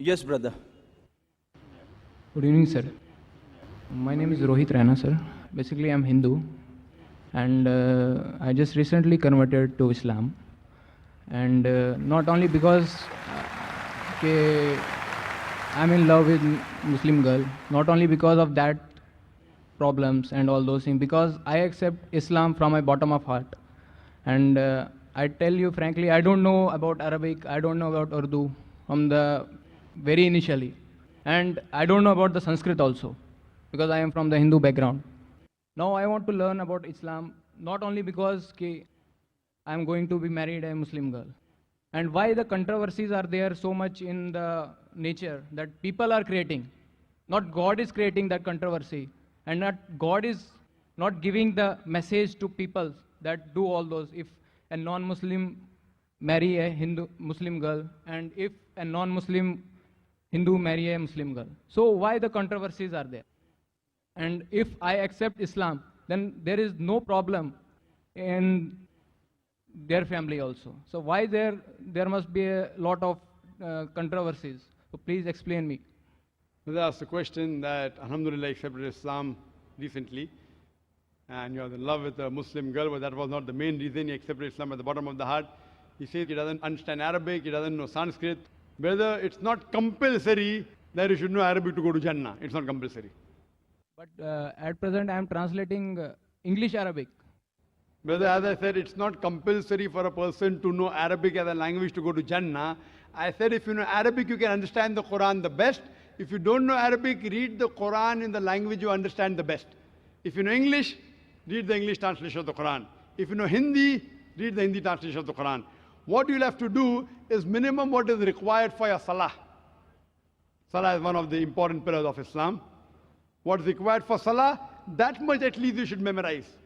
Yes, brother. Good evening, sir. My name is Rohit Raina, sir. Basically, I'm Hindu, and I just recently converted to Islam. And not only because ke I'm in love with Muslim girl, not only because of that problems and all those things, because I accept Islam from my bottom of heart. And I tell you frankly, I don't know about Arabic, I don't know about Urdu from the very initially. And I don't know about the Sanskrit also, because I am from the Hindu background. Now I want to learn about Islam, not only because I am going to be married a Muslim girl. And why the controversies are there so much in the nature that people are creating. Not God is creating that controversy, and not God is not giving the message to people that do all those. If a non-Muslim marry a Hindu Muslim girl, and if a non-Muslim Hindu marry a Muslim girl, so why the controversies are there? And if I accept Islam, then there is no problem in their family also. So why there must be a lot of controversies? So please explain me. That's the question that Alhamdulillah accepted Islam recently, and you're in love with a Muslim girl, but that was not the main reason he accepted Islam at the bottom of the heart. He says he doesn't understand Arabic, he doesn't know Sanskrit. Whether it's not compulsory that you should know Arabic to go to Jannah. It's not compulsory. But at present I am translating English Arabic. Whether, as I said, it's not compulsory for a person to know Arabic as a language to go to Jannah. I said if you know Arabic, you can understand the Quran the best. If you don't know Arabic, read the Quran in the language you understand the best. If you know English, read the English translation of the Quran. If you know Hindi, read the Hindi translation of the Quran. What you'll have to do is minimum what is required for your Salah. Salah is one of the important pillars of Islam. What is required for Salah, that much at least you should memorize.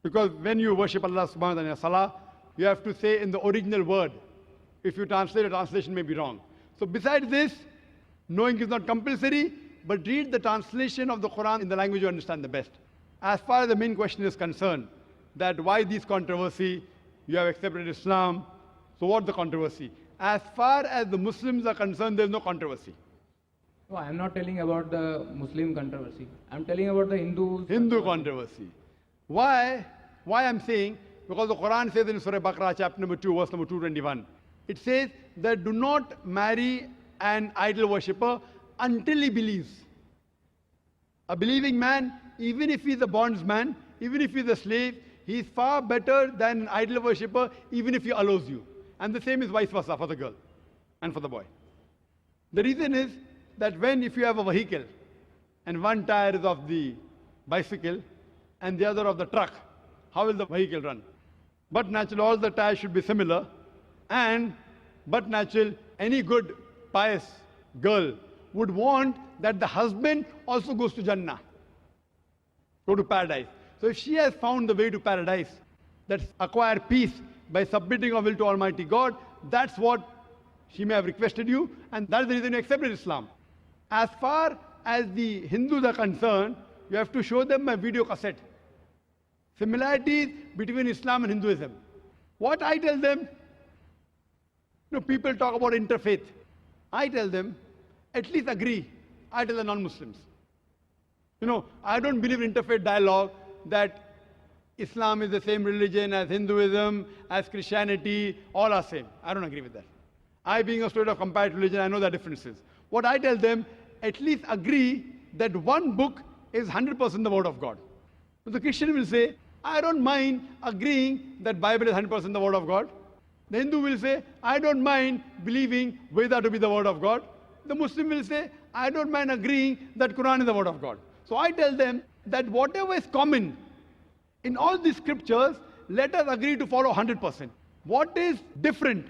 Because when you worship Allah subhanahu wa ta'ala in your Salah, you have to say in the original word. If you translate, the translation may be wrong. So besides this, knowing is not compulsory, but read the translation of the Quran in the language you understand the best. As far as the main question is concerned, that why this controversy, you have accepted Islam, so what's the controversy? As far as the Muslims are concerned, there's no controversy. No, I am not telling about the Muslim controversy. I am telling about the Hindu controversy. Why? Why I'm saying? Because the Quran says in Surah Baqarah, chapter number 2, verse number 221, it says that do not marry an idol worshipper until he believes. A believing man, even if he's a bondsman, even if he's a slave, he is far better than an idol worshipper, even if he allows you. And the same is vice versa for the girl and for the boy. The reason is that if you have a vehicle and one tire is of the bicycle and the other of the truck, how will the vehicle run? But naturally, all the tires should be similar, but natural, any good, pious girl would want that the husband also goes to Jannah, go to paradise. So if she has found the way to paradise, that's acquire peace by submitting her will to Almighty God, that's what she may have requested you, and that's the reason you accepted Islam. As far as the Hindus are concerned, you have to show them my video cassette. Similarities between Islam and Hinduism. What I tell them, people talk about interfaith. I tell them, at least agree. I tell the non-Muslims. I don't believe in interfaith dialogue that Islam is the same religion as Hinduism, as Christianity, all are same. I don't agree with that. I, being a student of comparative religion, I know the differences. What I tell them, at least agree that one book is 100% the word of God. So the Christian will say, I don't mind agreeing that Bible is 100% the word of God. The Hindu will say, I don't mind believing Veda to be the word of God. The Muslim will say, I don't mind agreeing that Quran is the word of God. So I tell them that whatever is common in all these scriptures, let us agree to follow 100%. What is different,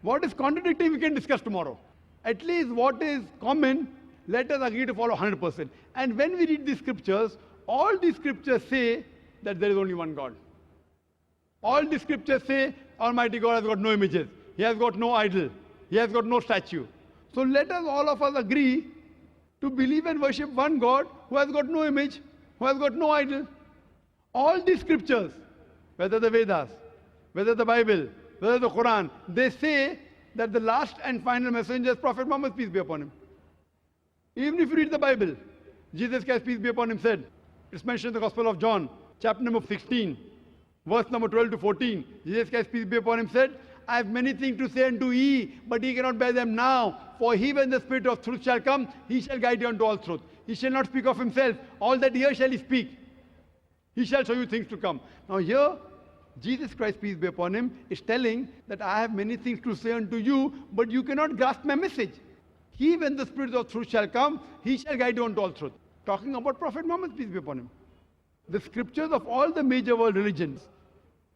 what is contradictory, we can discuss tomorrow. At least what is common, let us agree to follow 100%. And when we read these scriptures, all these scriptures say that there is only one God. All the scriptures say Almighty God has got no images. He has got no idol. He has got no statue. So let us, all of us, agree to believe and worship one God who has got no image, who has got no idol. All the scriptures, whether the Vedas, whether the Bible, whether the Quran, they say that the last and final messenger is Prophet Muhammad, peace be upon him. Even if you read the Bible, Jesus Christ, peace be upon him, said, it's mentioned in the Gospel of John, chapter number 16, verse number 12 to 14. Jesus Christ, peace be upon him, said, I have many things to say unto ye, but ye cannot bear them now. For he, when the Spirit of truth shall come, he shall guide you unto all truth. He shall not speak of himself. All that here shall he speak. He shall show you things to come. Now here, Jesus Christ, peace be upon him, is telling that I have many things to say unto you, but you cannot grasp my message. He, when the Spirit of truth shall come, he shall guide you unto all truth. Talking about Prophet Muhammad, peace be upon him. The scriptures of all the major world religions,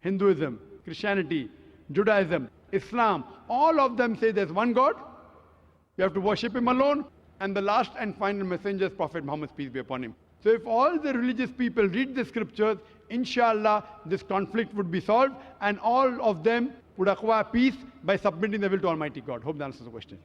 Hinduism, Christianity, Judaism, Islam, all of them say there's one God, you have to worship him alone, and the last and final messenger is Prophet Muhammad, peace be upon him. So if all the religious people read the scriptures, inshallah, this conflict would be solved, and all of them would acquire peace by submitting their will to Almighty God. Hope that answers the question.